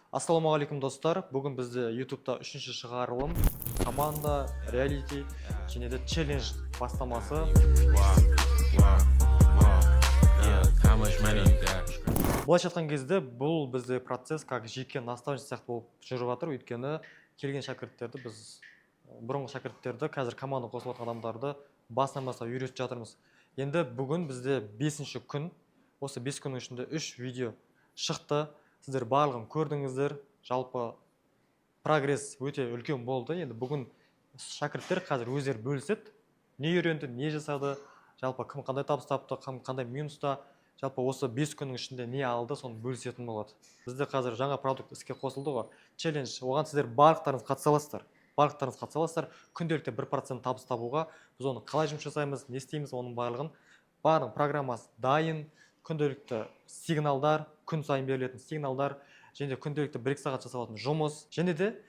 Ассалаумағалейкум достар. Бүгін бізде YouTube'да 3-ші шығарылым команда, реалити және де челлендж бастамасы. Былайша айтқан кезде бұл бізде процесс как жеке наставник сияқты болып жүріп жатыр. Өйткені келген шәкірттерді біз бұрынғы шәкірттерді қазір команда қосылған адамдарды басынан бастап үйретіп жатырмыз. Енді бүгін бізде 5-ші күн. Осы 5 күннің ішінде 3 видео шықты. Сіздер барлығын көрдіңіздер. Жалпы прогресс өте үлкен болды. Енді бүгін шәкірттер қазір өздері бөліседі. Не үйренді, не жасады, жалпы кім қандай табыс тапты, кім қандай минуста, жалпы осы 5 күннің ішінде не алды, соны бөлісетін болады. Бізде қазір жаңа продукт іске қосылды ғой. Челлендж. Оған сіздер барлықтарыңыз қатыса аласыздар. Күнделікті 1% табыс табуға біз оны қалай жұмыс жасаймыз, не істейміз, оның барлығын программасы дайын. Күнделікті сигналдар, күн сайын берілетін сигналдар, және де күнделікті 1-2 сағат жасалатын жұмыс. Және де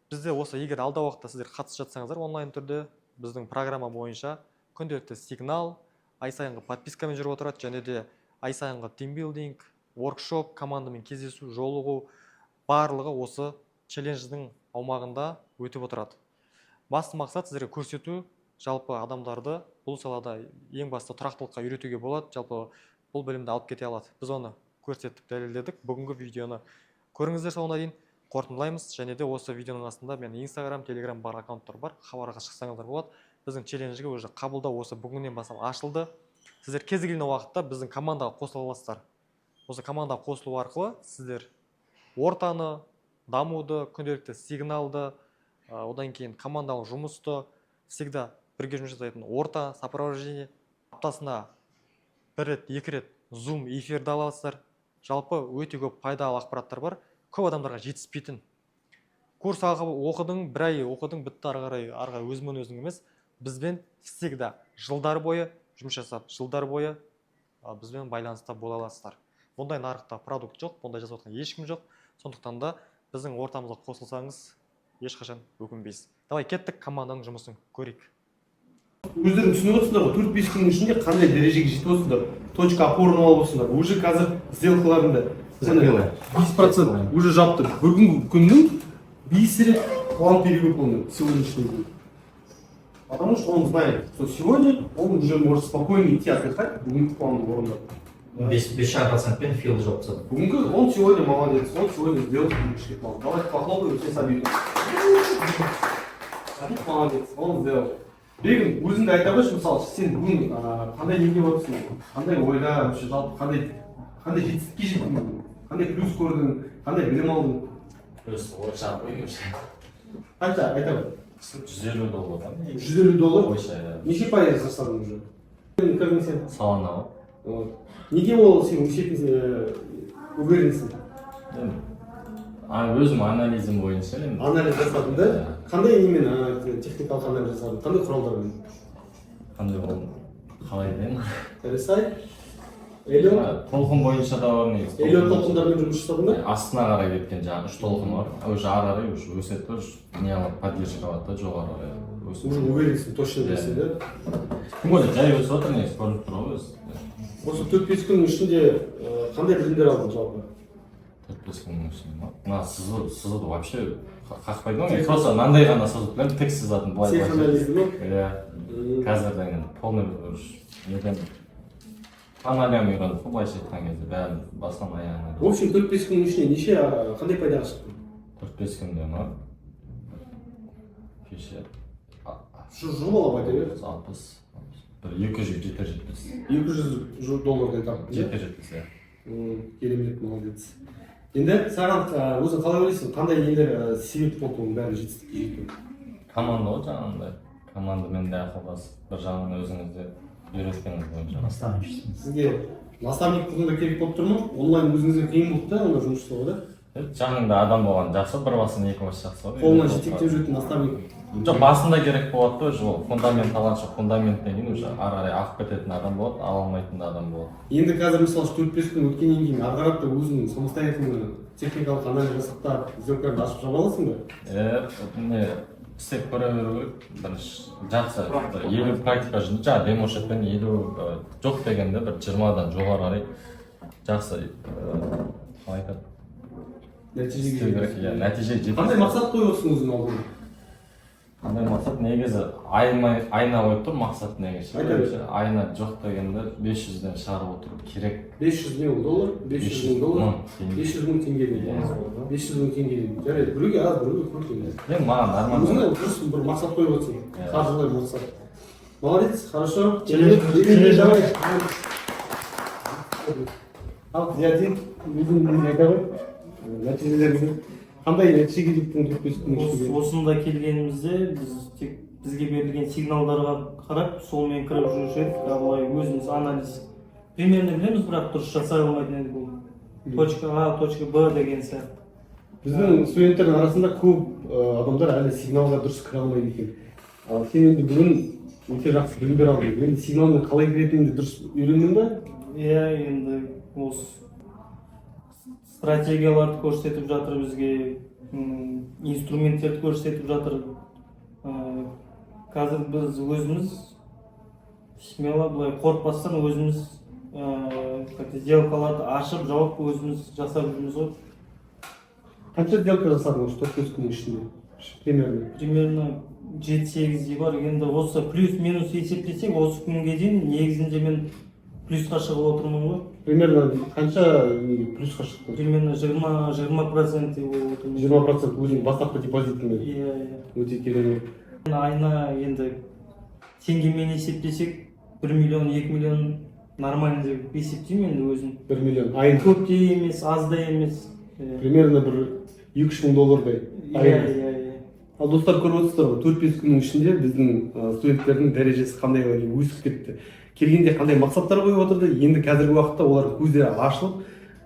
бізде осы егер алда уақытта сіздер қатысып жатсаңыздар онлайн түрде біздің программа бойынша күнделікті сигнал, ай сайынғы подпискамен жүріп отырады, және де ай сайынғы тимбилдинг, воркшоп, командамен кездесу, жолығу барлығы осы челлендждің аумағында өтіп отырады. Басты мақсат сіздерге көрсету, жалпы адамдарды бұл салада ең басты тұрақтылыққа үйретуге болады, жалпы бұл білімді алып кете алады. Біз оны көрсеттік, дәлелдедік. Бүгінгі видеоны көріңіздер, соңына дейін қорытындылаймыз. Және де осы видеоның астында мен Instagram, Telegram бар аккаунттар бар. Хабарға шықсаңыздар болады. Біздің челленджге уже қабылдау осы бүгіннен бастап ашылды. Сіздер кез келген уақытта біздің командаға қосыла аласыздар. Осы командаға қосылу арқылы сіздер ортаны, дамуды, күнделікті сигналды, одан кейін командалық жұмысты, всегда бірге жұмыс жасайтын орта, сопровождение, аптасына 1 рет, 2 рет Zoom эфирді аласыздар. Жалпы өте көп пайдалы ақпараттар бар. Көп адамдарға жетіспейтін. Курс оқыдың, бір ай оқыдың, бітті, ары қарай өзімен өзің емес. Бізбен всегда жылдар бойы жұмыс жасап, жылдар бойы бізбен байланыста бола аласыздар. Бұндай нарықта продукт жоқ, бұндай жасап жатқан ешкім жоқ. Сондықтан да біздің ортамызға қосылсаңыз, ешқашан өкінбейсіз. Давай кеттік, команданың жұмысын көрейік. Өздерің түсініп отырсыңдар ғой, 4-5 күннің ішінде қандай дәрежеге жетіп отырсыңдар, точка опорын алып отырсыңдар. Уже қазір сделкаларында 10% уже жаптық. Бүгінгі күннің 5 рет план перевыполнен сегодняшний день. Потому что он знает, что сегодня он уже может спокойно идти отдыхать, бүгінгі планды орындап. 5% фил жопса. Бүгінгі он сегодня молодец, он сегодня сделал сегодняшний план. Давайте похлопаем все Сабиту. Сабит молодец, он сделал. Бегім, өзіңді айта қойшы, мысалы, сен бүгін қандай неге отырсың, қандай ойда, жалпы қандай жетістікке жеттің, қандай плюс көрдің, қандай білім алдың? Плюс ойша қойыңыз. Қанша, айта қой. $150. $150? Ойша. Неше пайыз жасадың уже? Көрдің сен? Салана. Неге ол сен өсетін уверенсің? Өзім анализім бойынша. Анализ жасадың да? Қандай немен техникалық анализ жасадың? Қандай құралдармен? Қандай ол? Қалай дейін? Ресай? Элион? Толқын бойынша да бар негіз. Элион толқындармен жұмыс жасадың да? Астына қарай кеткен жаңағы 3 толқын бар. Уже ары өседі, не алып поддержка алады, жоғары қарай. Уже уверенсің, точно білесің да? Тем более жай өсіп отыр негіз, көрініп тұр ғой. Осы 4-5 күннің ішінде қандай білімдер алдың жалпы? 4-5 күннің ішінде. Мына сызуды вообще қақпайды ма? Мен просто мынандай ғана сызып білемін, тек сызатын былай. Сен анализді ма? Иә. Қазірден енді полный неден панолями үйреніп, былайша айтқан кезде бәрін басынан аяғына. В общем, 4-5 күннің ішінде неше қандай пайдаға шықтың? 4-5 күнде ма? Кеше. Жұмалап айта бер. 60. Бір 200-700. $200 таптың. 700, иә. Керемет, молодец. Енді саған өзің қалай ойлайсың, қандай нелер себеп болды оның бәрін жетістікке жету? Команда ғой жаңағындай. Командамен де ақылдасып, бір жағынан өзіңізде үйреткеніңіз бойынша. Наставничество. Сізге наставник бүгінгі керек болып тұр ма? Онлайн өзіңізге қиын болды да, онда жұмыс жасауға да? Жаныңда адам болған жақсы, бір басын екі бас жақсы. Қолынан жетектеп жүретін наставник. Жоқ, басында керек болады да, ол фундамент алғанша фундаменттен кейін уже ары қарай ағып кететін адам болады, ала алмайтын да адам болады. Енді қазір мысалы 4-5 күн өткеннен кейін ары қарап та өзің самостоятельно техникалық анализ жасақтап, сделкаларды ашып жаба аласың ба? Не істеп көре беру керек. Бірінші жақсы, елу практика жүзінде, жаңа демошетпен елу жоқ дегенде бір 20-дан жоғары қарай жақсы қалай айтады. нәтижеге істеу керек, иә, нәтиже жетеді. қандай мақсат қойып отырсың өзің алдыңа? Қандай мақсат? Негізі айына қойып тұр мақсат негізі. Айта бер. Айына жоқ дегенде 500-ден шығарып отыру керек. 500 мың доллар, 500 мың доллар, 500 мың теңге дейді. Иә. 500 мың теңге дейді. Жарайды, біреуге аз, біреуге көп дейді. Мен маған нормально. Өзіңе дұрыс бір мақсат қойып отырсың. Иә. Қаржылай мақсат. Молодец, хорошо. Через давай. Ал, Зиядин, өзің айта ғой. Нәтижелеріңді. Қандай нәтижеге жеттің деп өстің? Осында келгенімізде біз тек бізге берілген сигналдарға қарап солмен кіріп жүруші едік. А былай өзіміз анализ примерно білеміз, бірақ дұрыс жасай алмайтын едік ол. Точка А, точка Б деген сияқты. Біздің студенттердің арасында көп адамдар әлі сигналға дұрыс кіре алмайды екен. Ал сен енді бүгін өте жақсы білім бере алдың. Енді сигналмен қалай кіретініңді дұрыс үйрендің ба? Иә, енді осы стратегияларды көрсетіп жатыр бізге, инструменттерді көрсетіп жатыр. Қазір біз өзіміз смело былай қорықпастан өзіміз сделкаларды ашып жауап өзіміз жасап жүрміз ғой. Қанша сделка жасадың осы 4-5 күннің ішінде? Примерно 7-8 бар. Енді осы плюс-минус есептесек, осы күнге дейін негізінде мен плюсқа шығып отырмын ғой. Примерно қанша плюсқа шықтың? Примерно 20% болып отырмын. 20% өзің бастапқы депозитіңнен. Иә. Өте керемет. Айына енді теңгемен есептесек 1 миллион, 2 миллион нормально деп есептеймін енді өзім. 1 миллион айын. Көп те емес, аз да емес. Примерно бір 2-3 мың доллардай. Иә. Ал достар, көріп отырсыздар ғой, 4-5 күннің ішінде біздің студенттердің дәрежесі қандай өсіп кетті. Келгенде қандай мақсаттар қойып отырды, енді қазіргі уақытта олардың көздері ашылып,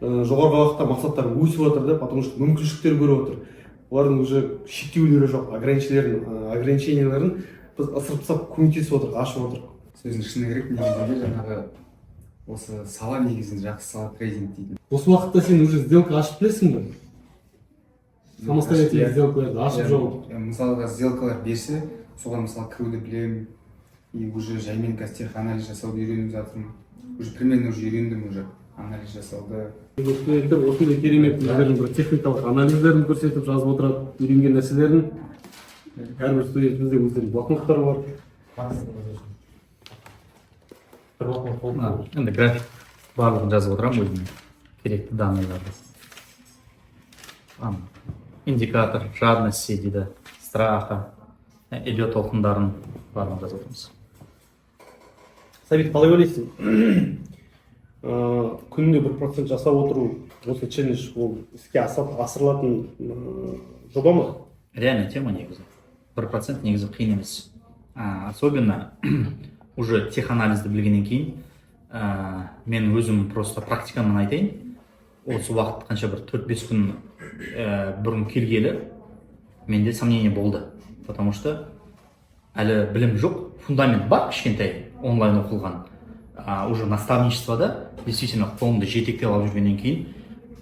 жоғарғы уақытта мақсаттары өсіп отырды, потому что мүмкіншіліктер көріп отыр. Олардың уже шектеулері жоқ, ограниченияларын біз ысырып тастап көмектесіп отырық, ашып отырық. Сөзін шыны керек, негізінде жаңағы осы сала негізінде жақсы сала трейдинг дейді. Осы уақытта сен уже сделка ашып білесің бе? Самостоятельно сделкаларды ашып жауып. Мысалға сделкалар берсе, соған мысалы кіруді білемін. И уже жаймен қазір анализ жасауды үйреніп жатырмын. Уже примерно уже үйрендім уже анализ жасауды. Студенттер осындай керемет өздерінің бір техникалық анализдерін көрсетіп жазып отырады, үйренген нәрселерін. Әрбір студентімізде өздерінің блокноттары бар. Енді график барлығын жазып отырамын өзіме керекті данныйларды. Индикатор жадности дейді, страха, идет толқындарын барлығын жазып отырмыз. Сәбит, қалай ойлайсың? Күніне 1% жасап отыру, осы челлендж ол іске асырылатын жоба ма? Реальная тема негізі. 1% негізі қиын емес. Особенно уже теханализді білгеннен кейін мен өзім просто практикамнан айтайын. Осы уақыт қанша бір 4-5 күн бұрын келгелі менде сомнение болды. Потому что әлі білім жоқ, фундамент бар кішкентай онлайн оқылған. Уже наставничествода действительно қолымды жетектеп алып жүргеннен кейін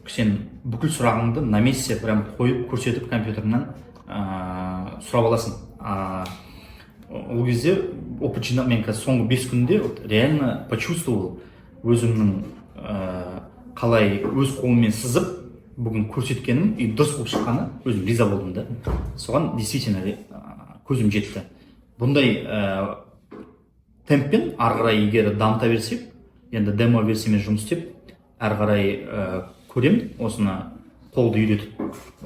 сен бүкіл сұрағыңды на месте прям қойып көрсетіп компьютерінен сұрап аласың. Ол кезде опыт жинап, мен қазір соңғы 5 күнде реально почувствовал өзімнің қалай өз қолыммен сызып бүгін көрсеткенім и дұрыс болып шыққаны, өзім риза болдым да. Соған действительно көзім жетті. Бұндай темппен ары қарай егер дамыта берсек, енді демо версиямен жұмыс істеп, ары қарай көрем, осыны қолды үйретіп,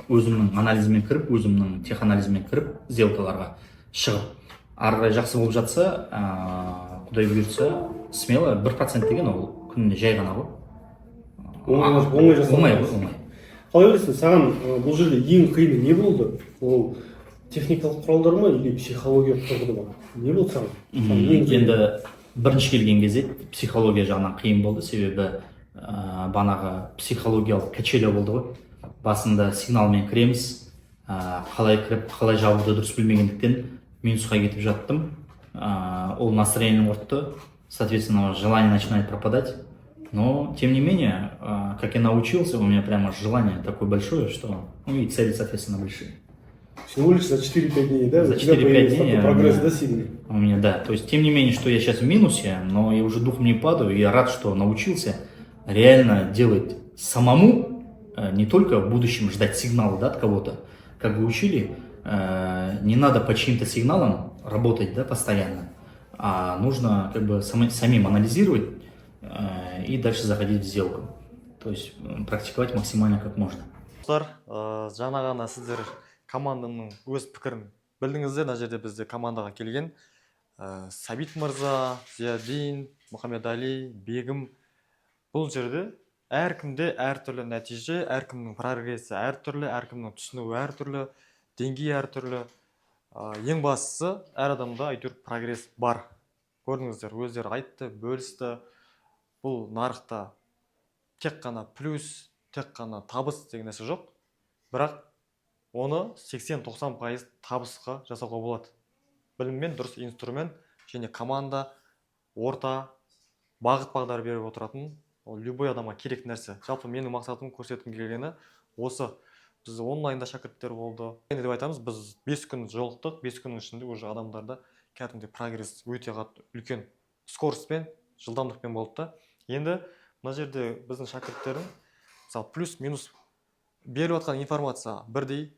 өзімнің анализімен кіріп, өзімнің теханализімен кіріп, сделкаларға шығып, ары қарай жақсы болып жатса, құдай бұйыртса, смело 1% деген ол күніне жай ғана ғой. Оңай жасау. Оңай. Қалай ойлайсың, саған бұл жерде ең қиыны не болды? Ол техникалық құралдар ма или психологиялық тұрғыда ма? Не болды саған? Енді бірінші келген кезде психология жағынан қиын болды, себебі банағы психологиялық качеля болды ғой. Басында сигналмен кіреміз, қалай кіріп, қалай жабуды дұрыс білмегендіктен минусқа кетіп жаттым. Ол настроением ұртты, соответственно, желание начинает пропадать. Но, тем не менее, как я научился, у меня прямо желание такое большое, что и цели, соответственно, большие. Всего лишь за 4-5 дней, да? За 4-5 дней. Прогресс, да, сильный? У меня, да. То есть, тем не менее, что я сейчас в минусе, но я уже духом не падаю, и я рад, что научился реально делать самому не только в будущем ждать сигнала, да, от кого-то, как вы учили, не надо по чьим-то сигналам работать, да, постоянно, а нужно как бы самим анализировать и дальше заходить в сделку. То есть практиковать максимально как можно. Достар, жаңа ғана сіздер команданың өз пікірін білдіңіздер. Мына жерде бізде командаға келген Сәбит мырза, Зиядин, Мұхаммедали, Бегім. Бұл жерде әркімде әртүрлі нәтиже, әркімнің прогрессі әртүрлі, әркімнің түсінуі әртүрлі, деңгейі әртүрлі. Ең бастысы, әр адамда әйтеуір прогресс бар. Көрдіңіздер, өздері айтты, бөлісті. Бұл нарықта тек қана плюс, тек қана табыс деген нәрсе жоқ. Бірақ оны 80-90% табысқа жасауға болады. Біліммен, дұрыс инструмент және команда, орта, бағыт-бағдар беріп отыратын, ол любой адамға керек нәрсе. Жалпы менің мақсатым көрсеткім келгені осы. Біз онлайнда шәкірттер болды. Енді деп айтамыз, біз 5 күн жолықтық, 5 күннің ішінде уже адамдарда кәдімгідей прогресс өте үлкен скоростьпен, жылдамдықпен болды да. Енді мына жерде біздің шәкірттердің мысалы плюс-минус беріп жатқан информация бірдей,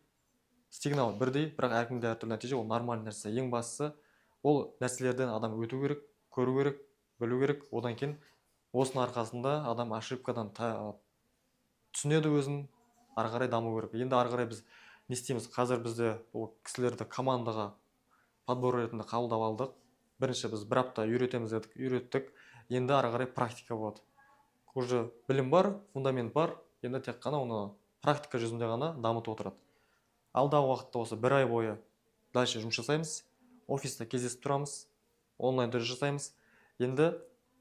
сигнал бірдей, бірақ әркімде әртүрлі нәтиже, ол нормальный нәрсе. Ең бастысы ол нәрселерден адам өту керек, көру керек, білу керек. Одан кейін осының арқасында адам ошибкадан түсінеді өзін, ары қарай даму керек. Енді ары қарай біз не істейміз? Қазір бізде ол кісілерді командаға подбор ретінде қабылдап алдық. Бірінші біз бір апта үйретеміз дедік, үйреттік. Енді ары қарай практика болады. Уже білім бар, фундамент бар. Енді тек қана оны практика жүзінде ғана дамытып отырады. Алдағы уақытта осы бір ай бойы дальше жұмыс жасаймыз. Офиста кездесіп тұрамыз. Онлайн түрде жасаймыз. Енді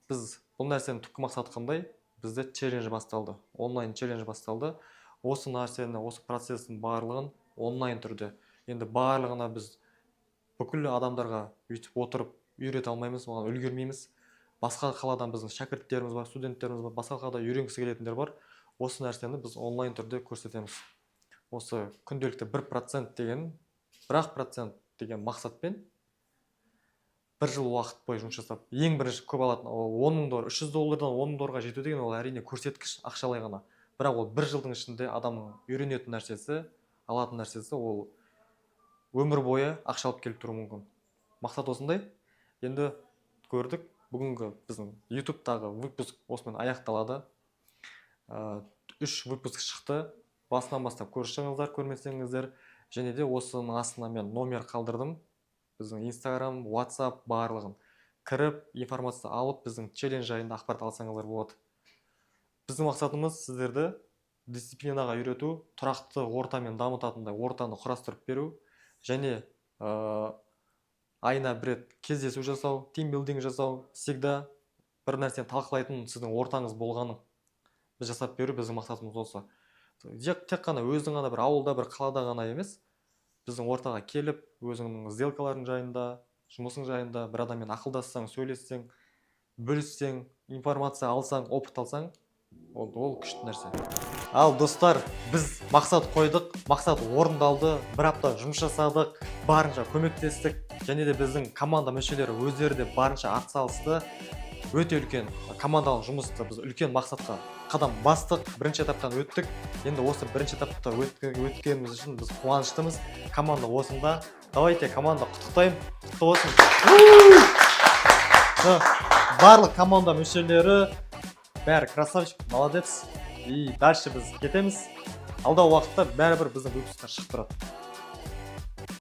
біз бұл нәрсенің түпкі мақсаты қандай? Бізде челлендж басталды. Онлайн челлендж басталды. Осы нәрсені, осы процестің барлығын онлайн түрде. Енді барлығына біз бүкіл адамдарға өйтіп отырып үйрете алмаймыз, оған үлгермейміз. Басқа қаладан біздің шәкірттеріміз бар, студенттеріміз бар, басқа қалада үйренгісі келетіндер бар. Осы нәрсені біз онлайн түрде көрсетеміз. Осы күнделікті 1% деген, 1% деген мақсатпен бір жыл уақыт бойы жұмыс жасап, ең бірінші көп алатын $10,000, $300 $10,000 жету деген ол әрине көрсеткіш ақшалай ғана. Бірақ ол бір жылдың ішінде адамның үйренетін нәрсесі, алатын нәрсесі ол өмір бойы ақша алып келіп тұруы мүмкін. Мақсат осындай. Енді көрдік, бүгінгі біздің YouTube-тағы выпуск осымен аяқталады. 3 выпуск шықты. Басынан бастап көрсеңіздер, көрмесеңіздер, және де осының астына мен номер қалдырдым. Біздің Instagram, WhatsApp барлығын кіріп, информация алып, біздің челлендж жайында ақпарат алсаңыздар болады. Біздің мақсатымыз сіздерді дисциплинаға үйрету, тұрақты ортамен дамытатындай ортаны құрастырып беру, және айына бір рет кездесу жасау, тимбилдинг жасау, всегда бір нәрсені талқылайтын сіздің ортаңыз болғаны біз жасап беру, біздің мақсатымыз осы. Тек қана өзің ғана бір ауылда, бір қалада ғана емес, біздің ортаға келіп, өзіңнің сделкаларың жайында, жұмысың жайында бір адаммен ақылдассаң, сөйлессең, бөліссең, информация алсаң, опыт алсаң, ол күшті нәрсе. Ал достар, біз мақсат қойдық, мақсат орындалды, бір апта жұмыс жасадық, барынша көмектестік, және де біздің команда мүшелері өздері де барынша атсалысты. Өте үлкен командалық жұмысты біз үлкен мақсатқа қадам бастық, бірінші этаптан өттік. Енді осы бірінші этапта өткеніміз үшін біз қуаныштымыз. Команда осында. Давайте команда құттықтайым. Құтты болсын. Барлық команда мүшелері бәрі красавчик, молодец. И дальше біз кетеміз. Алдағы уақытта бәрібір біздің выпусктар шығып тұрады.